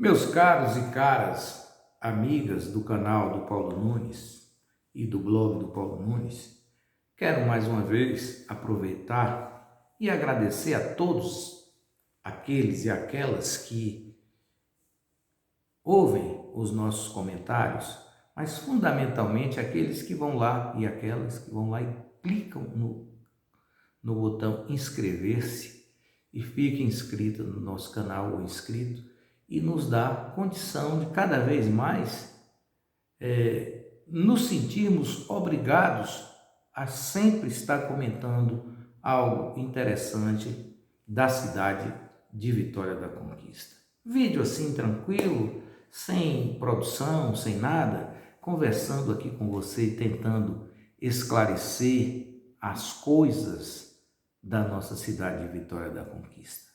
Meus caros e caras amigas do canal do Paulo Nunes e do blog do Paulo Nunes, quero mais uma vez aproveitar e agradecer a todos aqueles e aquelas que ouvem os nossos comentários, mas fundamentalmente aqueles que vão lá e aquelas que vão lá e clicam no botão inscrever-se e fiquem inscritos no nosso canal ou inscrito, e nos dá condição de cada vez mais nos sentirmos obrigados a sempre estar comentando algo interessante da cidade de Vitória da Conquista. Vídeo assim tranquilo, sem produção, sem nada, conversando aqui com você e tentando esclarecer as coisas da nossa cidade de Vitória da Conquista.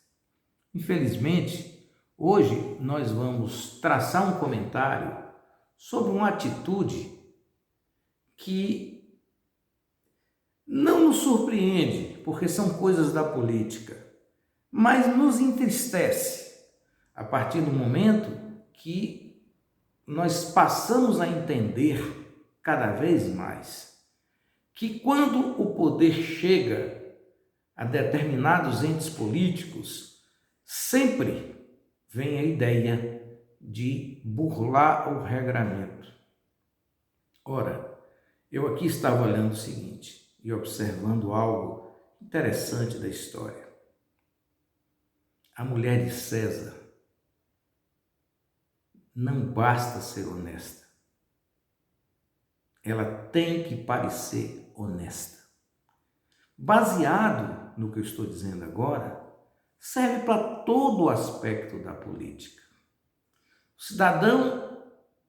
Infelizmente, hoje nós vamos traçar um comentário sobre uma atitude que não nos surpreende, porque são coisas da política, mas nos entristece a partir do momento que nós passamos a entender cada vez mais que quando o poder chega a determinados entes políticos, sempre vem a ideia de burlar o regramento. Ora, eu aqui estava olhando o seguinte e observando algo interessante da história. A mulher de César não basta ser honesta. Ela tem que parecer honesta. Baseado no que eu estou dizendo agora, serve para todo o aspecto da política. O cidadão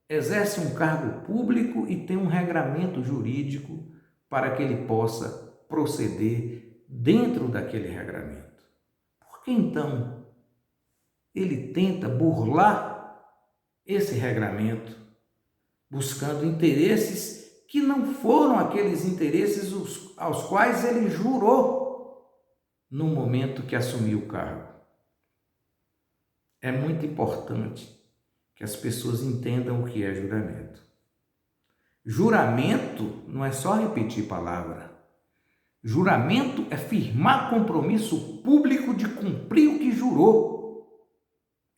exerce um cargo público e tem um regramento jurídico para que ele possa proceder dentro daquele regramento. Por que então ele tenta burlar esse regramento, buscando interesses que não foram aqueles interesses aos quais ele jurou no momento que assumiu o cargo? É muito importante que as pessoas entendam o que é juramento. Juramento não é só repetir palavra. Juramento é firmar compromisso público de cumprir o que jurou.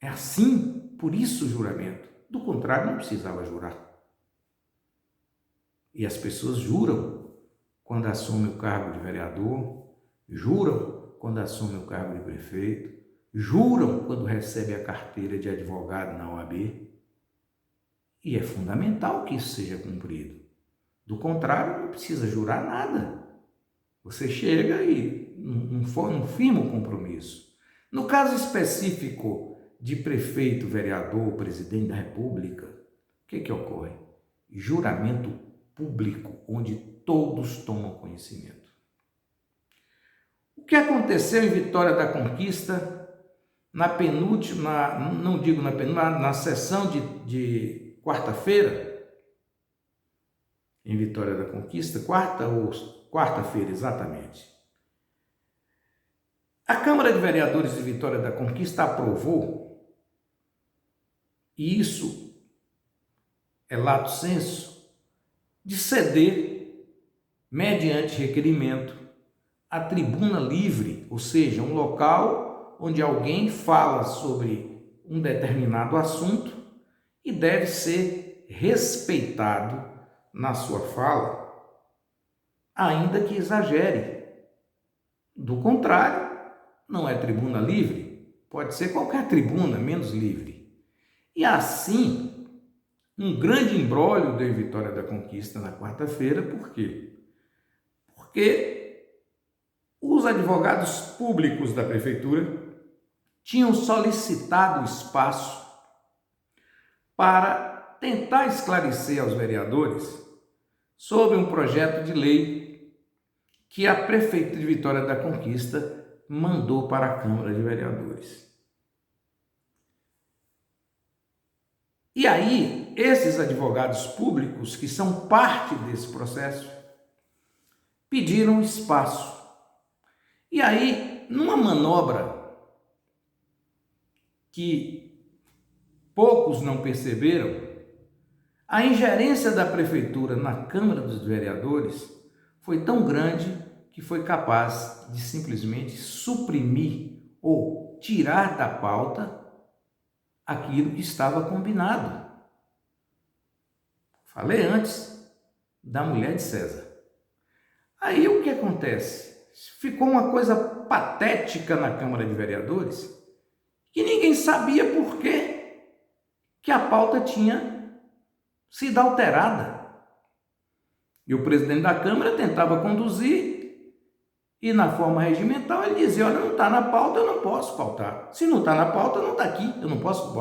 É assim, por isso juramento. Do contrário, não precisava jurar. E as pessoas juram quando assumem o cargo de vereador, juram quando assume o cargo de prefeito, juram quando recebe a carteira de advogado na OAB. E é fundamental que isso seja cumprido. Do contrário, não precisa jurar nada. Você chega e não firma o compromisso. No caso específico de prefeito, vereador, presidente da República, o que ocorre? Juramento público, onde todos tomam conhecimento. O que aconteceu em Vitória da Conquista na penúltima, não digo na penúltima, na sessão de quarta-feira, em Vitória da Conquista, quarta-feira exatamente. A Câmara de Vereadores de Vitória da Conquista aprovou, e isso é lato sensu, de ceder, mediante requerimento, a tribuna livre, ou seja, um local onde alguém fala sobre um determinado assunto e deve ser respeitado na sua fala, ainda que exagere. Do contrário, não é tribuna livre, pode ser qualquer tribuna, menos livre. E assim, um grande imbróglio deu em Vitória da Conquista na quarta-feira. Por quê? Porque os advogados públicos da prefeitura tinham solicitado espaço para tentar esclarecer aos vereadores sobre um projeto de lei que a prefeitura de Vitória da Conquista mandou para a Câmara de Vereadores. E aí, esses advogados públicos, que são parte desse processo, pediram espaço. E aí, numa manobra que poucos não perceberam, a ingerência da prefeitura na Câmara dos Vereadores foi tão grande que foi capaz de simplesmente suprimir ou tirar da pauta aquilo que estava combinado. Falei antes da mulher de César. Aí o que acontece? Ficou uma coisa patética na Câmara de Vereadores que ninguém sabia por que a pauta tinha sido alterada. E o presidente da Câmara tentava conduzir e na forma regimental ele dizia, olha, não está na pauta, eu não posso pautar. Se não está na pauta, não está aqui, eu não posso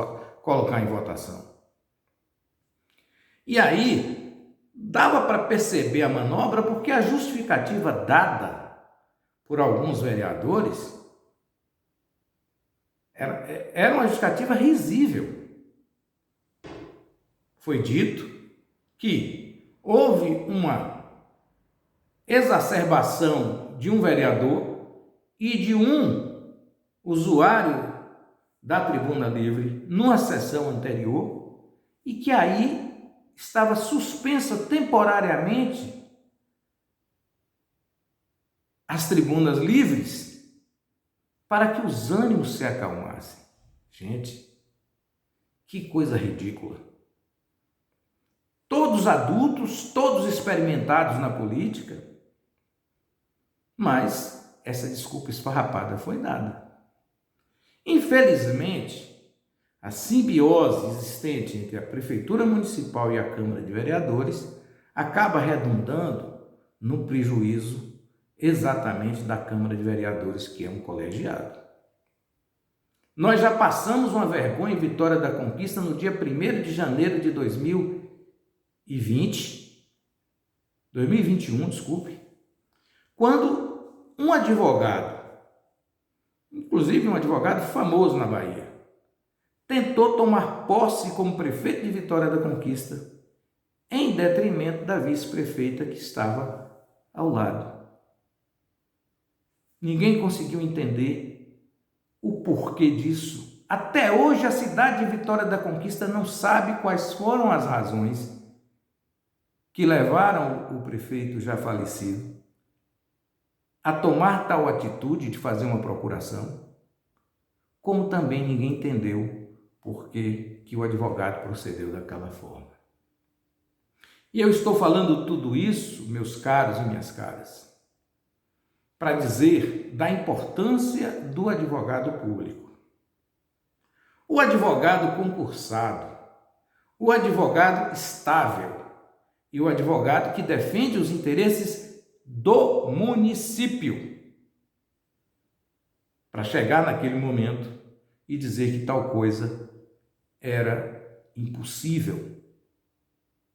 colocar em votação. E aí, dava para perceber a manobra porque a justificativa dada por alguns vereadores era uma justificativa risível. Foi dito que houve uma exacerbação de um vereador e de um usuário da Tribuna Livre numa sessão anterior e que aí estava suspensa temporariamente as tribunas livres para que os ânimos se acalmassem. Gente, que coisa ridícula. Todos adultos, todos experimentados na política, mas essa desculpa esfarrapada foi dada. Infelizmente, a simbiose existente entre a Prefeitura Municipal e a Câmara de Vereadores acaba redundando no prejuízo exatamente da Câmara de Vereadores, que é um colegiado. Nós já passamos uma vergonha em Vitória da Conquista no dia 1º de janeiro de 2021, quando um advogado, inclusive um advogado famoso na Bahia, tentou tomar posse como prefeito de Vitória da Conquista em detrimento da vice-prefeita que estava ao lado. Ninguém conseguiu entender o porquê disso. Até hoje a cidade de Vitória da Conquista não sabe quais foram as razões que levaram o prefeito já falecido a tomar tal atitude de fazer uma procuração, como também ninguém entendeu por que o advogado procedeu daquela forma. E eu estou falando tudo isso, meus caros e minhas caras, para dizer da importância do advogado público. O advogado concursado, o advogado estável e o advogado que defende os interesses do município, para chegar naquele momento e dizer que tal coisa era impossível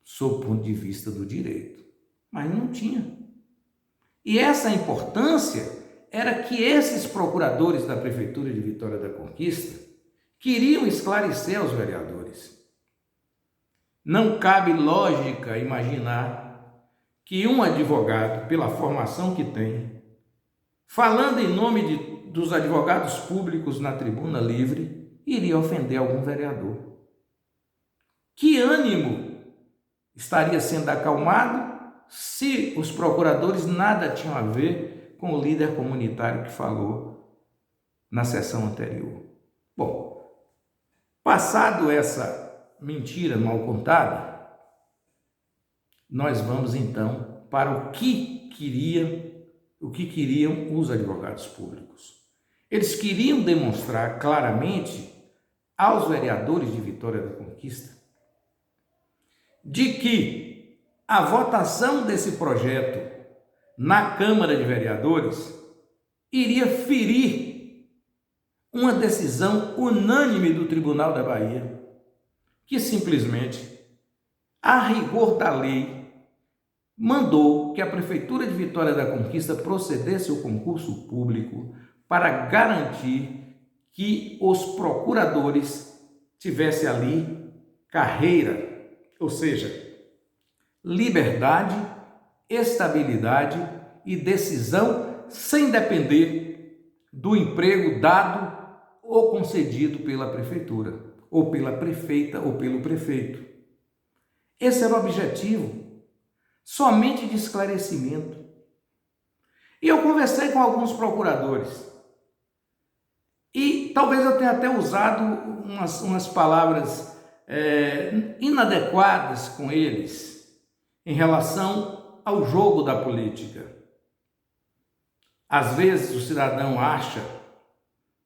sob o ponto de vista do direito, mas não tinha. E essa importância era que esses procuradores da Prefeitura de Vitória da Conquista queriam esclarecer aos vereadores. Não cabe lógica imaginar que um advogado, pela formação que tem, falando em nome dos advogados públicos na Tribuna Livre, iria ofender algum vereador. Que ânimo estaria sendo acalmado se os procuradores nada tinham a ver com o líder comunitário que falou na sessão anterior? Bom, passado essa mentira mal contada, nós vamos então para o que queriam os advogados públicos. Eles queriam demonstrar claramente aos vereadores de Vitória da Conquista de que a votação desse projeto na Câmara de Vereadores iria ferir uma decisão unânime do Tribunal da Bahia, que simplesmente, a rigor da lei, mandou que a Prefeitura de Vitória da Conquista procedesse ao concurso público para garantir que os procuradores tivessem ali carreira, ou seja, liberdade, estabilidade e decisão sem depender do emprego dado ou concedido pela Prefeitura. ou pela prefeita ou pelo prefeito. Esse era o objetivo, somente de esclarecimento. E eu conversei com alguns procuradores. E talvez eu tenha até usado umas palavras inadequadas com eles em relação ao jogo da política. Às vezes o cidadão acha,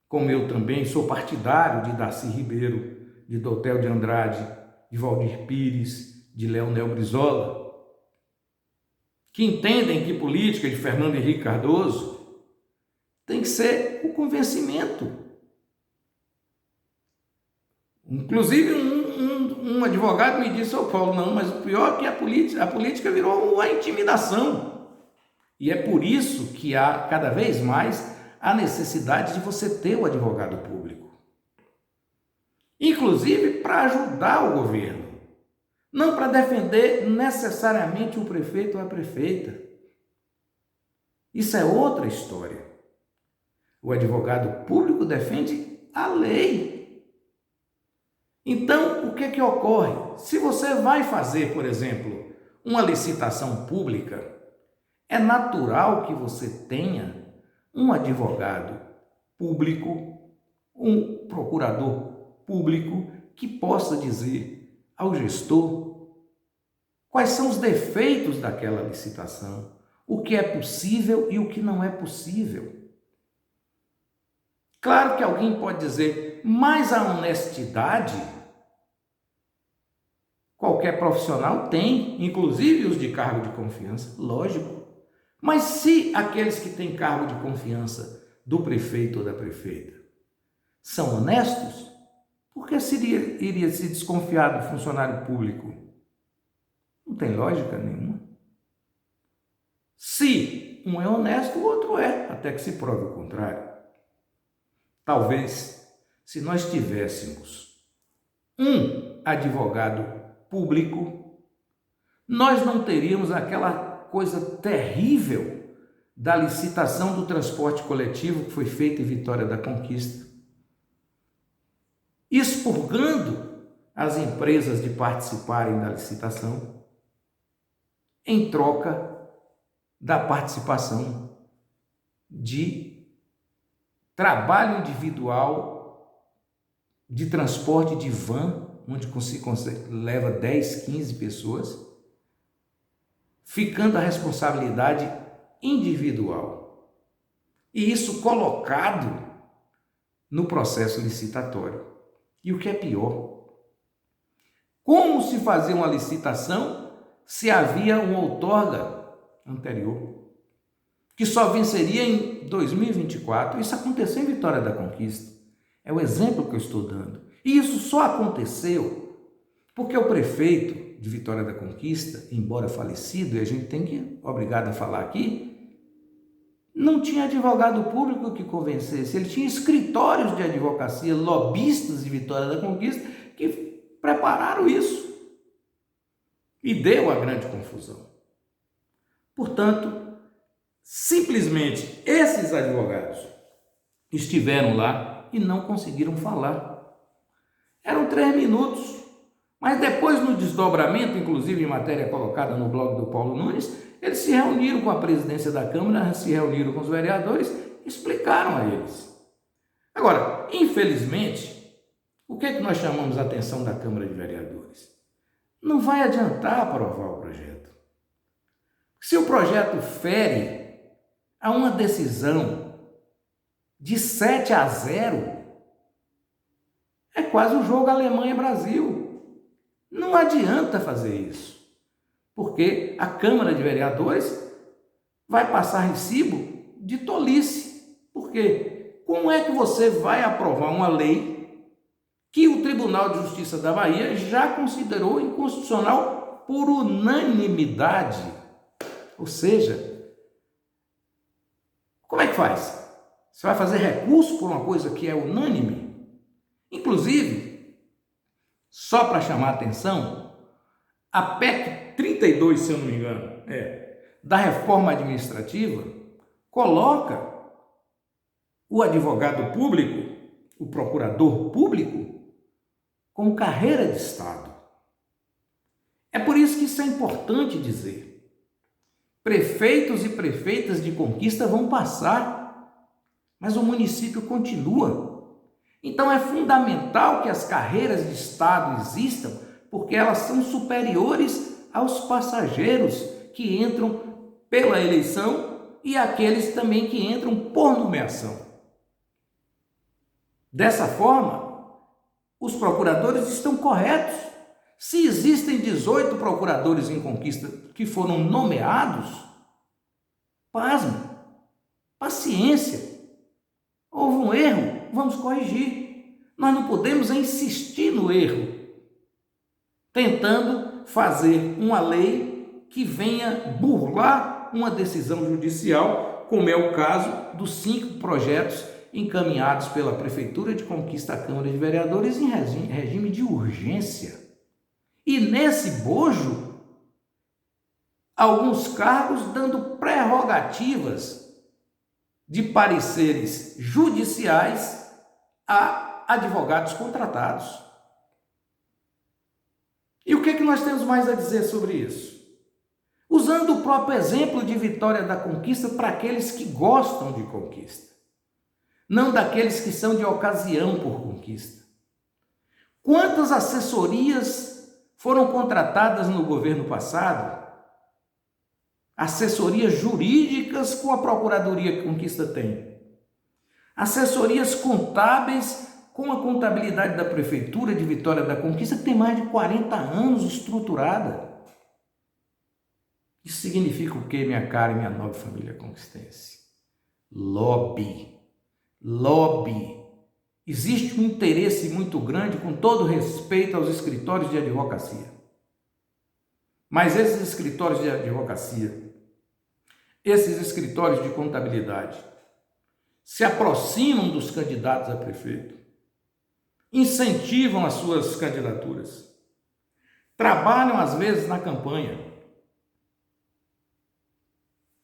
como eu também sou partidário de Darcy Ribeiro, de Doutel de Andrade, de Valdir Pires, de Leonel Brizola, que entendem que política de Fernando Henrique Cardoso tem que ser o convencimento. Inclusive, um advogado me disse, Paulo, não, mas o pior é que a política virou uma intimidação. E é por isso que há cada vez mais a necessidade de você ter o advogado público. Inclusive para ajudar o governo. Não para defender necessariamente o prefeito ou a prefeita. Isso é outra história. O advogado público defende a lei. Então, o que ocorre? Se você vai fazer, por exemplo, uma licitação pública, é natural que você tenha um advogado público, um procurador público que possa dizer ao gestor quais são os defeitos daquela licitação, o que é possível e o que não é possível. Claro que alguém pode dizer, mas a honestidade qualquer profissional tem, inclusive os de cargo de confiança, lógico. Mas se aqueles que têm cargo de confiança do prefeito ou da prefeita são honestos, por que iria se desconfiar do funcionário público? Não tem lógica nenhuma. Se um é honesto, o outro é, até que se prove o contrário. Talvez, se nós tivéssemos um advogado público, nós não teríamos aquela coisa terrível da licitação do transporte coletivo que foi feita em Vitória da Conquista, expurgando as empresas de participarem da licitação em troca da participação de trabalho individual de transporte de van, onde leva 10, 15 pessoas, ficando a responsabilidade individual. E isso colocado no processo licitatório. E o que é pior, como se fazia uma licitação se havia uma outorga anterior, que só venceria em 2024. Isso aconteceu em Vitória da Conquista. É o exemplo que eu estou dando. E isso só aconteceu porque o prefeito de Vitória da Conquista, embora falecido, e a gente tem que obrigado a falar aqui, não tinha advogado público que convencesse. Ele tinha escritórios de advocacia, lobistas de Vitória da Conquista, que prepararam isso. E deu a grande confusão. Portanto, simplesmente esses advogados estiveram lá e não conseguiram falar. Eram 3 minutos, mas depois no desdobramento, inclusive em matéria colocada no blog do Paulo Nunes, eles se reuniram com a presidência da Câmara, se reuniram com os vereadores, explicaram a eles. Agora, infelizmente, o que é que nós chamamos a atenção da Câmara de Vereadores? Não vai adiantar aprovar o projeto. Se o projeto fere a uma decisão de 7-0, é quase o jogo Alemanha-Brasil. Não adianta fazer isso, porque a Câmara de Vereadores vai passar recibo de tolice. Por quê? Como é que você vai aprovar uma lei que o Tribunal de Justiça da Bahia já considerou inconstitucional por unanimidade? Ou seja, como é que faz? Você vai fazer recurso por uma coisa que é unânime? Inclusive, só para chamar a atenção, a PEC 32, se eu não me engano, da reforma administrativa, coloca o advogado público, o procurador público, com carreira de Estado. É por isso que isso é importante dizer. Prefeitos e prefeitas de conquista vão passar, mas o município continua. Então é fundamental que as carreiras de Estado existam, porque elas são superiores aos passageiros que entram pela eleição e aqueles também que entram por nomeação. Dessa forma, os procuradores estão corretos. Se existem 18 procuradores em conquista que foram nomeados, pasme, paciência. Houve um erro, vamos corrigir. Nós não podemos insistir no erro, tentando fazer uma lei que venha burlar uma decisão judicial, como é o caso dos 5 projetos encaminhados pela Prefeitura de Conquista à Câmara de Vereadores em regime de urgência. E nesse bojo, alguns cargos dando prerrogativas de pareceres judiciais a advogados contratados. E o que é que nós temos mais a dizer sobre isso? Usando o próprio exemplo de Vitória da Conquista para aqueles que gostam de conquista, não daqueles que são de ocasião por conquista. Quantas assessorias foram contratadas no governo passado? Assessorias jurídicas com a Procuradoria que Conquista tem. Assessorias contábeis com a contabilidade da Prefeitura de Vitória da Conquista, que tem mais de 40 anos estruturada. Isso significa o quê, minha cara e minha nobre família conquistense? Lobby. Lobby. Existe um interesse muito grande, com todo respeito aos escritórios de advocacia. Mas esses escritórios de advocacia, esses escritórios de contabilidade, se aproximam dos candidatos a prefeito, incentivam as suas candidaturas, trabalham às vezes na campanha.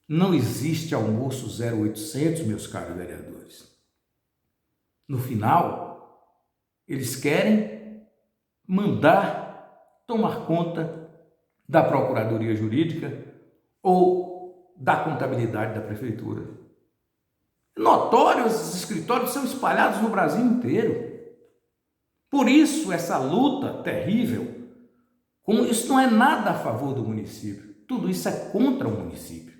Não existe almoço 0800, meus caros vereadores. No final, eles querem mandar tomar conta da Procuradoria Jurídica ou da contabilidade da Prefeitura. Notório, esses escritórios são espalhados no Brasil inteiro. Por isso, essa luta terrível, isso não é nada a favor do município, tudo isso é contra o município.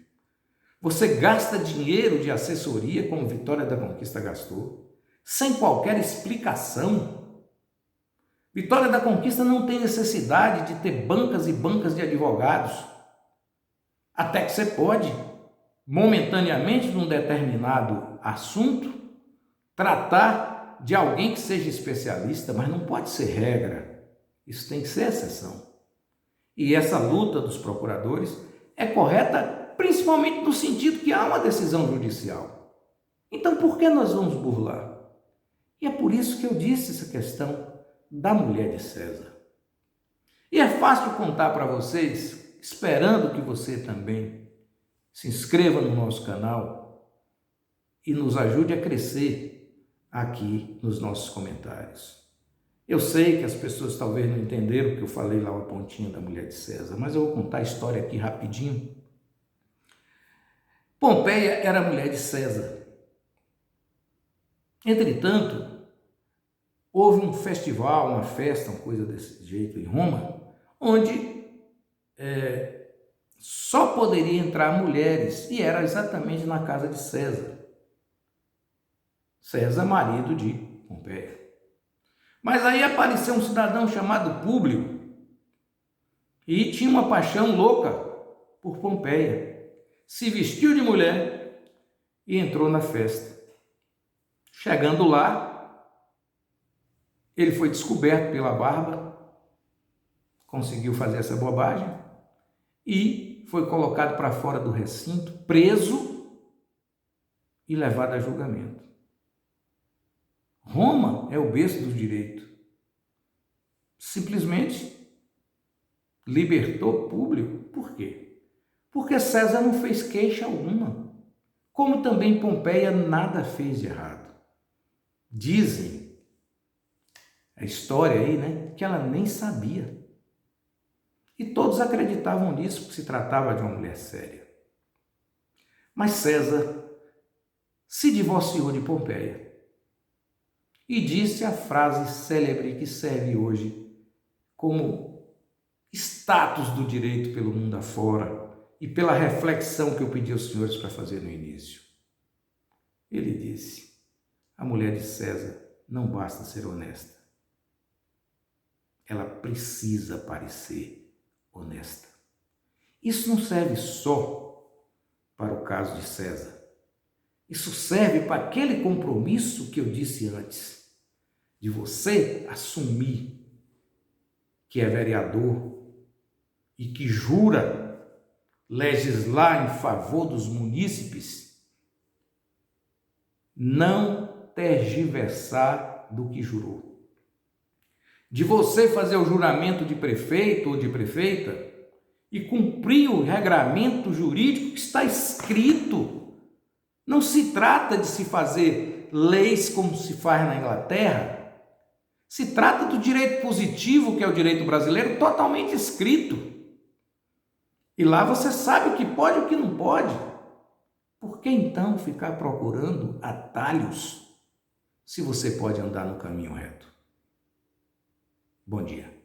Você gasta dinheiro de assessoria, como Vitória da Conquista gastou, sem qualquer explicação. Vitória da Conquista não tem necessidade de ter bancas e bancas de advogados. Até que você pode, momentaneamente, num determinado assunto, tratar de alguém que seja especialista, mas não pode ser regra. Isso tem que ser exceção. E essa luta dos procuradores é correta, principalmente no sentido que há uma decisão judicial. Então, por que nós vamos burlar? E é por isso que eu disse essa questão da mulher de César. E é fácil contar para vocês, esperando que você também se inscreva no nosso canal e nos ajude a crescer aqui nos nossos comentários. Eu sei que as pessoas talvez não entenderam o que eu falei lá, uma pontinha da mulher de César, mas eu vou contar a história aqui rapidinho. Pompeia era mulher de César. Entretanto, houve um festival, uma festa, uma coisa desse jeito em Roma, onde só poderia entrar mulheres, e era exatamente na casa de César. César, marido de Pompeia. Mas aí apareceu um cidadão chamado Públio e tinha uma paixão louca por Pompeia. Se vestiu de mulher e entrou na festa. Chegando lá, ele foi descoberto pela Bárbara, conseguiu fazer essa bobagem e foi colocado para fora do recinto, preso e levado a julgamento. Roma é o berço do direito. Simplesmente libertou Públio. Por quê? Porque César não fez queixa alguma, como também Pompeia nada fez de errado. Dizem, a história aí, né, que ela nem sabia. E todos acreditavam nisso, porque se tratava de uma mulher séria. Mas César se divorciou de Pompeia e disse a frase célebre que serve hoje como status do direito pelo mundo afora e pela reflexão que eu pedi aos senhores para fazer no início. Ele disse: a mulher de César não basta ser honesta, ela precisa parecer honesta. Isso não serve só para o caso de César. Isso serve para aquele compromisso que eu disse antes, de você assumir que é vereador e que jura legislar em favor dos munícipes, não tergiversar do que jurou. De você fazer o juramento de prefeito ou de prefeita e cumprir o regramento jurídico que está escrito. Não se trata de se fazer leis como se faz na Inglaterra. Se trata do direito positivo, que é o direito brasileiro, totalmente escrito. E lá você sabe o que pode e o que não pode. Por que então ficar procurando atalhos se você pode andar no caminho reto? Bom dia.